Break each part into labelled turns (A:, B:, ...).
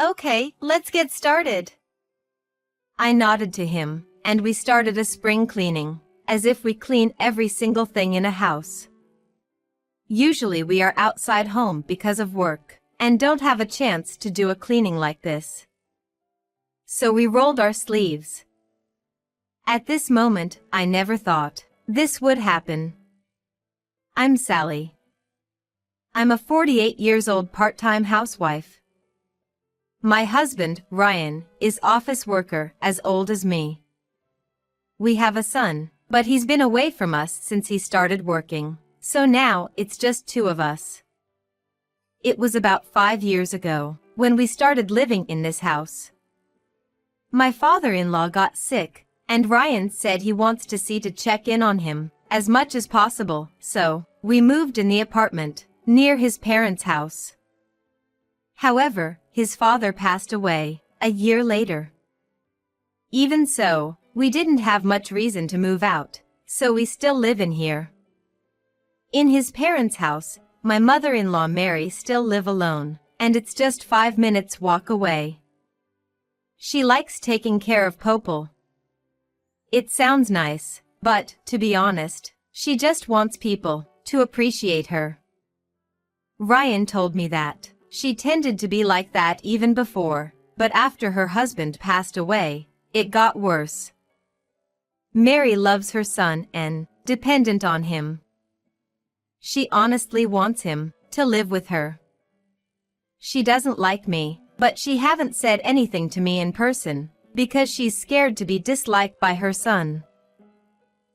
A: Okay, let's get started. I nodded to him, and we started a spring cleaning, as if we clean every single thing in a house. Usually we are outside home because of work, and don't have a chance to do a cleaning like this. So we rolled our sleeves. At this moment, I never thought this would happen. I'm Sally. I'm a 48 years old part-time housewife. My husband, Ryan, is office worker as old as me. We have a son, but he's been away from us since he started working, so now it's just two of us. It was about 5 years ago when we started living in this house. My father-in-law got sick, and Ryan said he wants to see to check in on him as much as possible, so we moved in the apartment near his parents' house. However, his father passed away a year later. Even so, we didn't have much reason to move out, so we still live in here. In his parents' house, my mother-in-law Mary still live alone, and it's just 5 minutes walk away. She likes taking care of Popel. It sounds nice, but, to be honest, she just wants people to appreciate her. Ryan told me that she tended to be like that even before, but after her husband passed away, it got worse. Mary loves her son and dependent on him. She honestly wants him to live with her. She doesn't like me, but she haven't said anything to me in person because she's scared to be disliked by her son.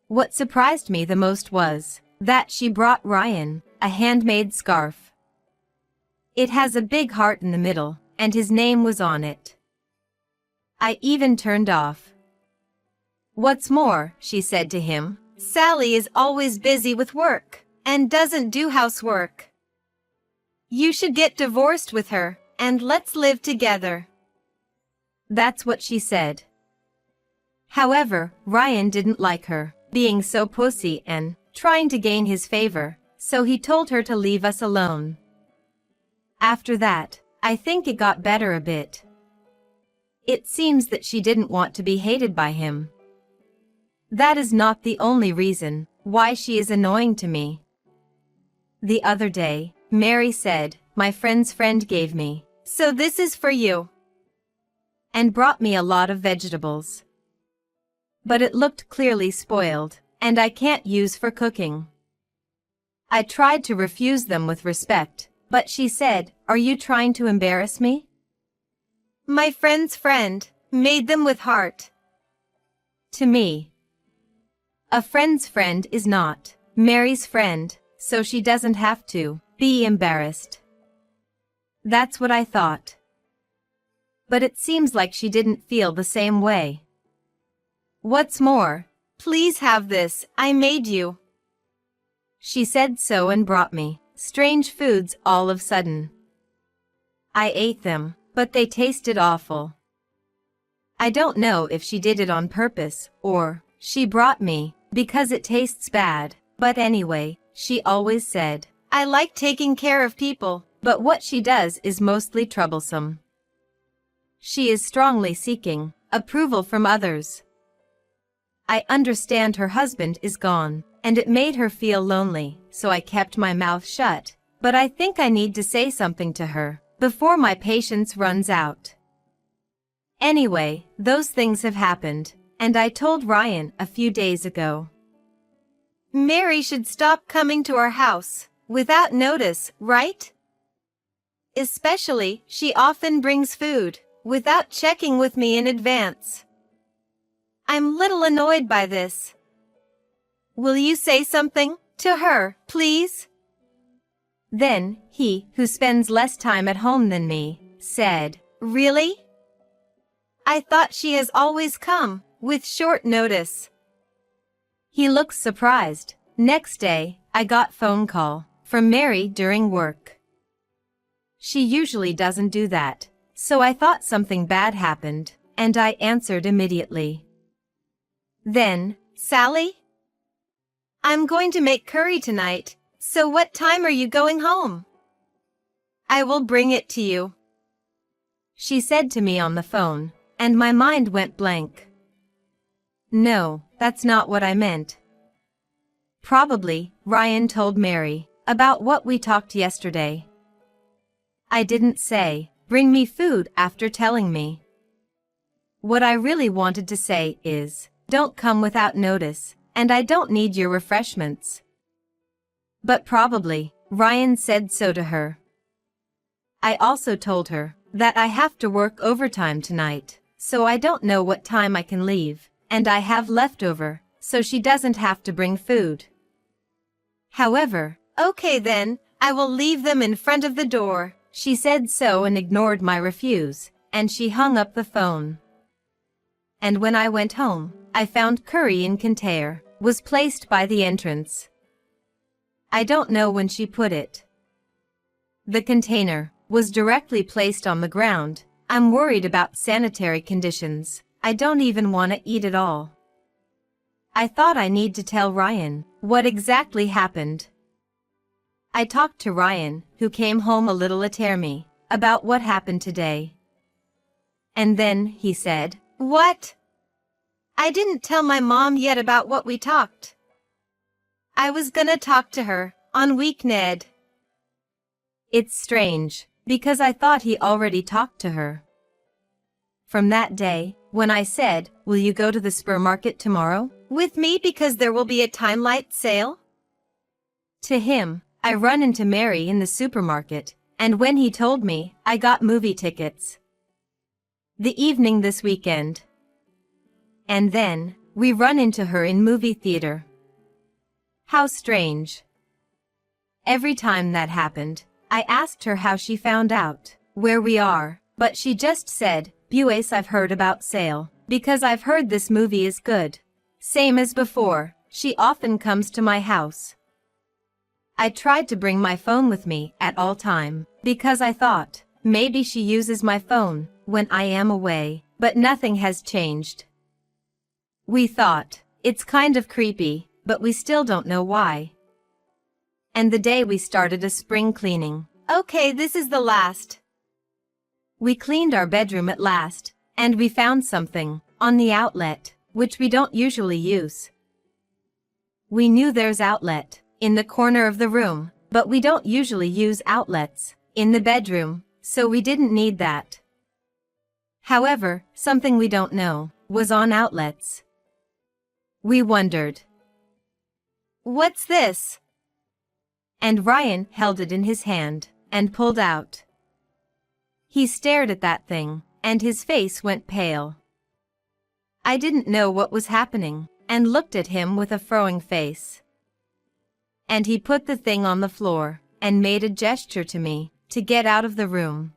A: What surprised me the most was that she brought Ryan a handmade scarf. It has a big heart in the middle, and his name was on it. I even turned off. What's more, she said to him, Sally is always busy with work and doesn't do housework. You should get divorced with her, and let's live together. That's what she said. However, Ryan didn't like her being so pussy and trying to gain his favor, so he told her to leave us alone. After that, I think it got better a bit. It seems that she didn't want to be hated by him. That is not the only reason why she is annoying to me. The other day, Mary said, my friend's friend gave me, so this is for you, and brought me a lot of vegetables. But it looked clearly spoiled, and I can't use for cooking. I tried to refuse them with respect, but she said, are you trying to embarrass me? My friend's friend made them with heart. To me, a friend's friend is not Mary's friend, so she doesn't have to be embarrassed. That's what I thought. But it seems like she didn't feel the same way. What's more, please have this, I made you. She said so and brought me strange foods all of a sudden. I ate them, but they tasted awful. I don't know if she did it on purpose or she brought me because it tastes bad, but anyway, she always said, I like taking care of people, but what she does is mostly troublesome. She is strongly seeking approval from others. I understand her husband is gone, and it made her feel lonely, so I kept my mouth shut, but I think I need to say something to her before my patience runs out. Anyway, those things have happened, and I told Ryan a few days ago. Mary should stop coming to our house without notice, right? Especially, she often brings food without checking with me in advance. I'm little annoyed by this. Will you say something to her, please? Then, he, who spends less time at home than me, said, really? I thought she has always come with short notice. He looked surprised. Next day, I got phone call from Mary during work. She usually doesn't do that, so I thought something bad happened, and I answered immediately. Then, Sally? I'm going to make curry tonight, so what time are you going home? I will bring it to you. she said to me on the phone, and my mind went blank. No, that's not what I meant. Probably, Ryan told Mary about what we talked yesterday. I didn't say, bring me food after telling me. What I really wanted to say is, don't come without notice, and I don't need your refreshments. But probably, Ryan said so to her. I also told her that I have to work overtime tonight, so I don't know what time I can leave, and I have leftover, so she doesn't have to bring food. However, okay then, I will leave them in front of the door. She said so and ignored my refuse, and she hung up the phone. And when I went home, I found curry in container was placed by the entrance. I don't know when she put it. The container was directly placed on the ground. I'm worried about sanitary conditions. I don't even want to eat it all. I thought I need to tell Ryan what exactly happened. I talked to Ryan, who came home a little later me, about what happened today. And then he said, "What? I didn't tell my mom yet about what we talked. I was gonna talk to her on weekend." It's strange, because I thought he already talked to her. From that day, when I said, "Will you go to the supermarket tomorrow with me because there will be a Time-Lite sale?" To him, I run into Mary in the supermarket, and when he told me, I got movie tickets. The evening this weekend. And then, we run into her in movie theater. How strange. Every time that happened, I asked her how she found out where we are, but she just said, "Bues, I've heard about sale, because I've heard this movie is good." Same as before, she often comes to my house. I tried to bring my phone with me at all time, because I thought, maybe she uses my phone when I am away, but nothing has changed. We thought, it's kind of creepy, but we still don't know why. And the day we started a spring cleaning. Okay, this is the last. We cleaned our bedroom at last, and we found something on the outlet, which we don't usually use. We knew there's outlet in the corner of the room, but we don't usually use outlets in the bedroom, so we didn't need that. However, something we don't know was on outlets. We wondered, "What's this?" And Ryan held it in his hand and pulled out. He stared at that thing, and his face went pale. I didn't know what was happening, and looked at him with a frowning face. And he put the thing on the floor, and made a gesture to me to get out of the room.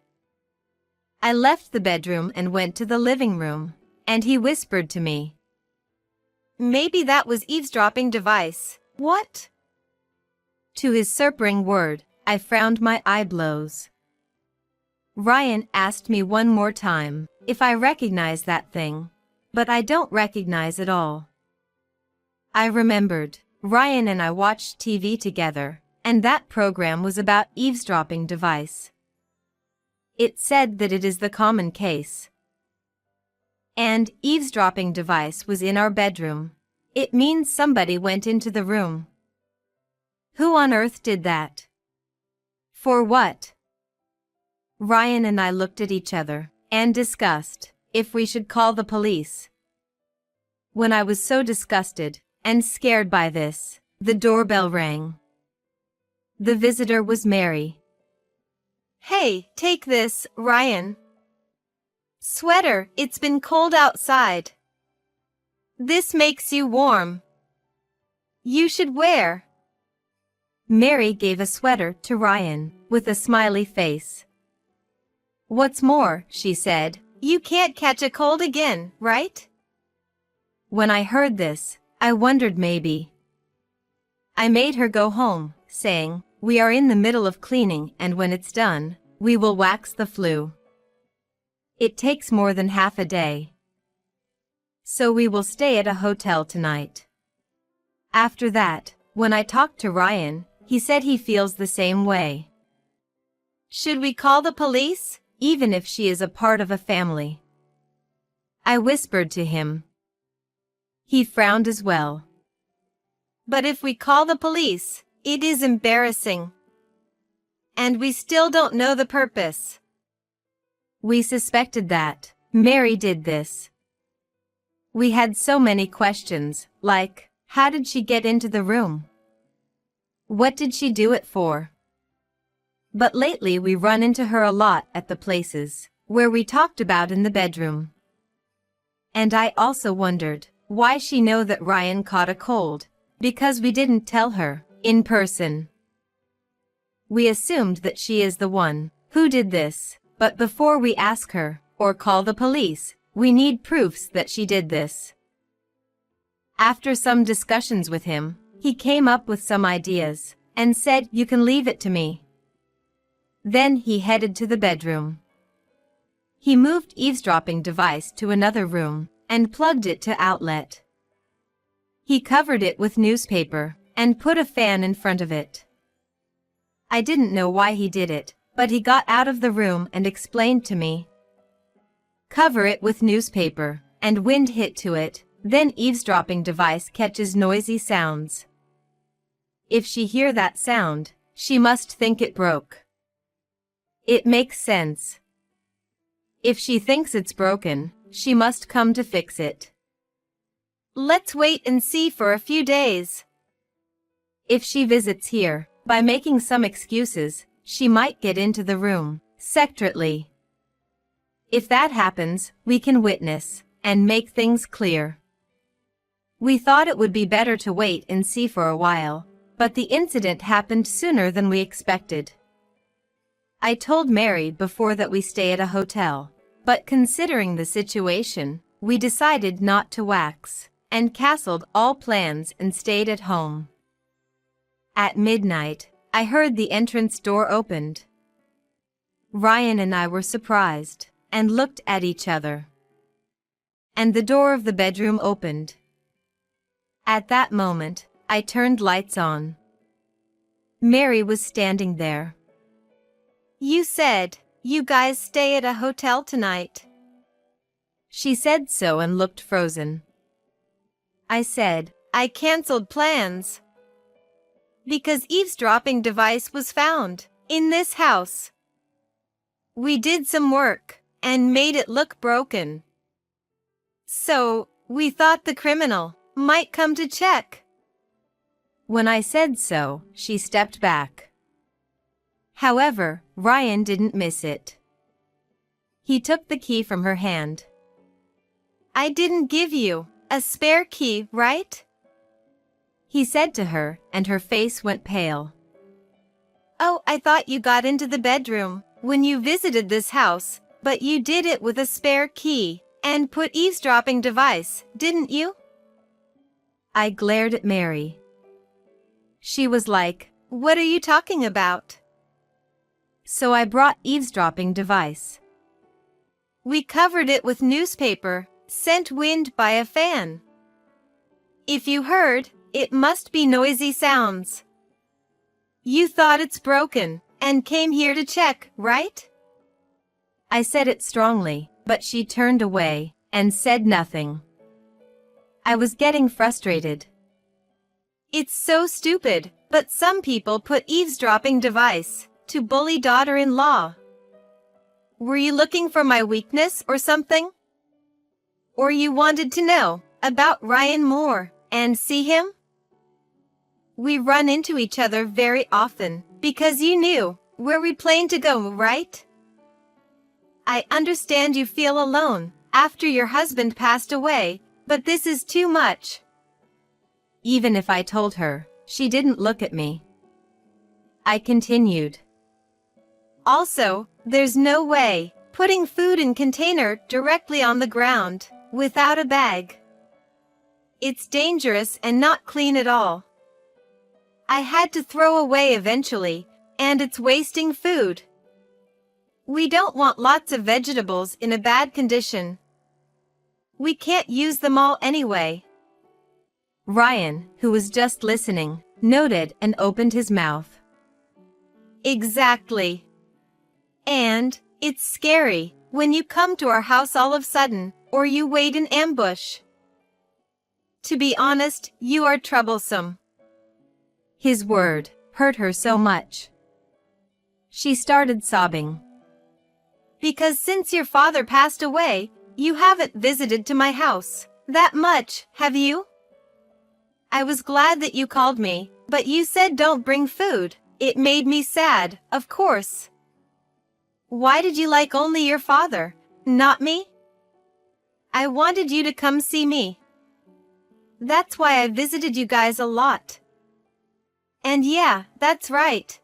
A: I left the bedroom and went to the living room, and he whispered to me, "Maybe that was eavesdropping device." What? To his surprising word, I frowned my eyebrows. Ryan asked me one more time if I recognize that thing, but I don't recognize it all. I remembered, Ryan and I watched TV together, and that program was about eavesdropping device. It said that it is the common case. And eavesdropping device was in our bedroom. It means somebody went into the room. Who on earth did that? For what? Ryan and I looked at each other and discussed if we should call the police. When I was so disgusted and scared by this, the doorbell rang. The visitor was Mary. "Hey, take this, Ryan. Sweater, it's been cold outside. This makes you warm. You should wear." Mary gave a sweater to Ryan with a smiley face. "What's more," she said, "you can't catch a cold again, right?" When I heard this, I wondered maybe. I made her go home, saying, "We are in the middle of cleaning, and when it's done, we will wax the flue. It takes more than half a day. So we will stay at a hotel tonight." After that, when I talked to Ryan, he said he feels the same way. "Should we call the police?" even if she is a part of a family. I whispered to him. He frowned as well. But if we call the police, it is embarrassing. And we still don't know the purpose. We suspected that Mary did this. We had so many questions, like, how did she get into the room? What did she do it for? But lately we run into her a lot at the places where we talked about in the bedroom. And I also wondered why she know that Ryan caught a cold, because we didn't tell her in person. We assumed that she is the one who did this, but before we ask her or call the police, we need proofs that she did this. After some discussions with him, he came up with some ideas and said, "You can leave it to me." Then he headed to the bedroom. He moved eavesdropping device to another room and plugged it to outlet. He covered it with newspaper and put a fan in front of it. I didn't know why he did it, but he got out of the room and explained to me. Cover it with newspaper, and wind hit to it, then eavesdropping device catches noisy sounds. If she hear that sound, she must think it broke. It makes sense. If she thinks it's broken, she must come to fix it. Let's wait and see for a few days. If she visits here, by making some excuses, she might get into the room, secretly. If that happens, we can witness and make things clear. We thought it would be better to wait and see for a while, but the incident happened sooner than we expected. I told Mary before that we stay at a hotel, but considering the situation, we decided not to wax, and canceled all plans and stayed at home. At midnight, I heard the entrance door opened. Ryan and I were surprised, and looked at each other. And the door of the bedroom opened. At that moment, I turned lights on. Mary was standing there. "You said, you guys stay at a hotel tonight." She said so and looked frozen. I said, "I canceled plans. Because eavesdropping device was found in this house. We did some work and made it look broken. So, we thought the criminal might come to check." When I said so, she stepped back. However, Ryan didn't miss it. He took the key from her hand. "I didn't give you a spare key, right?" he said to her, and her face went pale. "Oh, I thought you got into the bedroom when you visited this house, but you did it with a spare key and put eavesdropping device, didn't you?" I glared at Mary. She was like, "What are you talking about?" So I brought eavesdropping device. We covered it with newspaper, sent wind by a fan. If you heard, it must be noisy sounds. You thought it's broken and came here to check, right? I said it strongly, but she turned away and said nothing. I was getting frustrated. It's so stupid, but some people put eavesdropping device to bully daughter-in-law. Were you looking for my weakness or something? Or you wanted to know about Ryan Moore and see him? We run into each other very often because you knew where we planned to go, right? I understand you feel alone after your husband passed away, but this is too much. Even if I told her, she didn't look at me. I continued. Also, there's no way putting food in container directly on the ground without a bag. It's dangerous and not clean at all. I had to throw away eventually, and it's wasting food. We don't want lots of vegetables in a bad condition. We can't use them all anyway. Ryan, who was just listening, noted and opened his mouth. Exactly. And It's scary when you come to our house all of a sudden, or you wait in ambush. To be honest, you are troublesome. His word hurt her so much. She started sobbing. Because since your father passed away, you haven't visited to my house that much, have you? I was glad that you called me, but you said don't bring food. It made me sad, of course. Why did you like only your father, not me? I wanted you to come see me. That's why I visited you guys a lot. And yeah, that's right.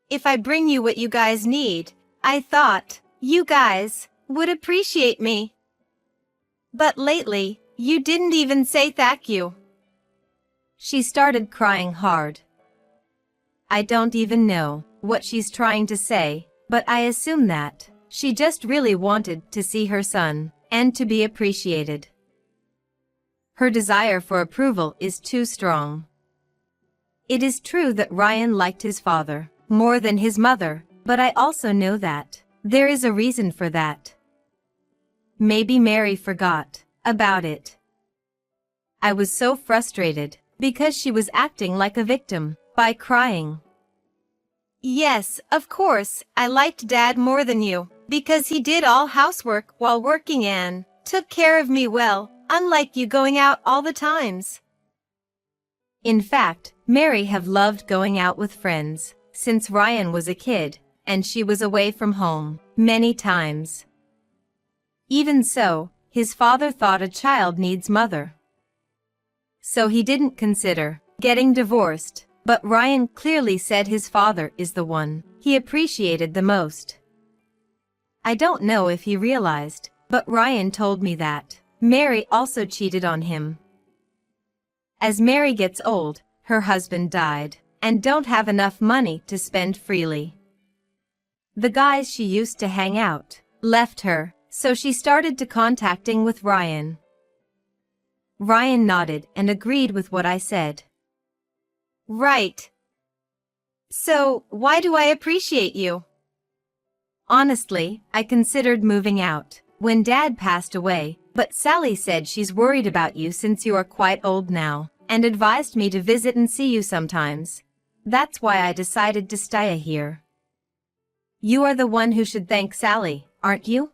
A: If I bring you what you guys need, I thought you guys would appreciate me. But lately, you didn't even say thank you. She started crying hard. I don't even know what she's trying to say, but I assume that she just really wanted to see her son and to be appreciated. Her desire for approval is too strong. It is true that Ryan liked his father more than his mother, but I also know that there is a reason for that. Maybe Mary forgot about it. I was so frustrated because she was acting like a victim by crying. Yes, of course, I liked Dad more than you, because he did all housework while working and took care of me well, unlike you going out all the times. In fact, Mary have loved going out with friends since Ryan was a kid, and she was away from home many times. Even so, his father thought a child needs mother. So he didn't consider getting divorced, but Ryan clearly said his father is the one he appreciated the most. I don't know if he realized, but Ryan told me that Mary also cheated on him. As Mary gets old, her husband died, and don't have enough money to spend freely. The guys she used to hang out left her, so she started to contacting with Ryan. Ryan nodded and agreed with what I said. Right. So, why do I appreciate you? Honestly, I considered moving out when Dad passed away, but Sally said she's worried about you since you are quite old now, and advised me to visit and see you sometimes. That's why I decided to stay here. You are the one who should thank Sally, aren't you?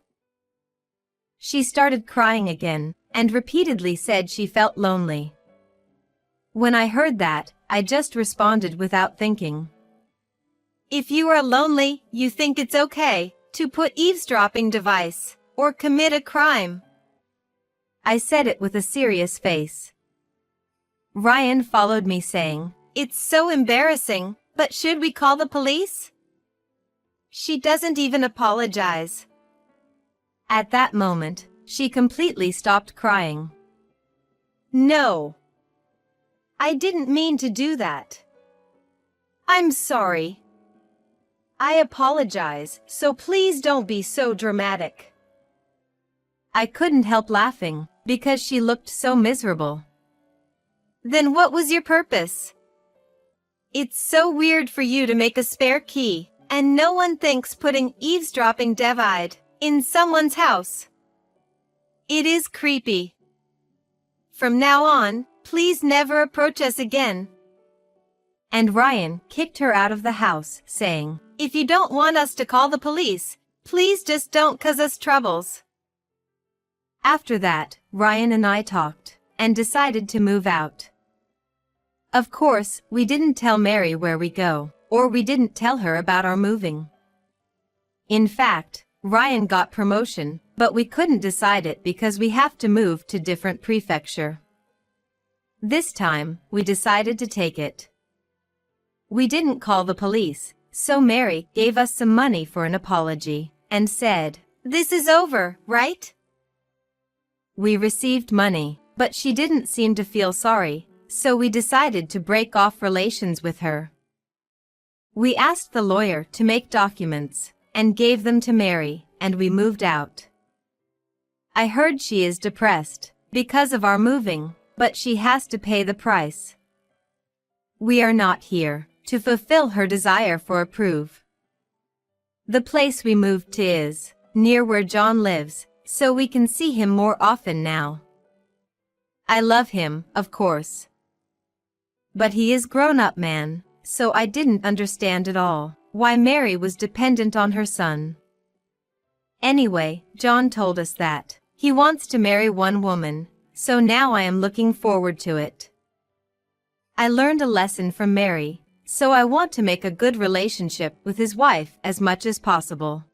A: She started crying again, and repeatedly said she felt lonely. When I heard that, I just responded without thinking. If you are lonely, you think it's okay to put eavesdropping device or commit a crime. I said it with a serious face. Ryan followed me saying, it's so embarrassing, but should we call the police? She doesn't even apologize. At that moment, she completely stopped crying. No. I didn't mean to do that. I'm sorry. I apologize, so please don't be so dramatic. I couldn't help laughing, because she looked so miserable. Then what was your purpose? It's so weird for you to make a spare key, and no one thinks putting eavesdropping device in someone's house. It is creepy. From now on, please never approach us again. And Ryan kicked her out of the house, saying, if you don't want us to call the police, please just don't cause us troubles. After that, Ryan and I talked, and decided to move out. Of course, we didn't tell Mary where we go, or we didn't tell her about our moving. In fact, Ryan got promotion, but we couldn't decide it because we have to move to different prefecture. This time, we decided to take it. We didn't call the police, so Mary gave us some money for an apology, and said, this is over, right? We received money, but she didn't seem to feel sorry, so we decided to break off relations with her. We asked the lawyer to make documents, and gave them to Mary, and we moved out. I heard she is depressed because of our moving, but she has to pay the price. We are not here to fulfill her desire for approval. The place we moved to is near where John lives, so we can see him more often now. I love him, of course. But he is grown-up man, so I didn't understand at all why Mary was dependent on her son. Anyway, John told us that he wants to marry one woman, so now I am looking forward to it. I learned a lesson from Mary, so I want to make a good relationship with his wife as much as possible.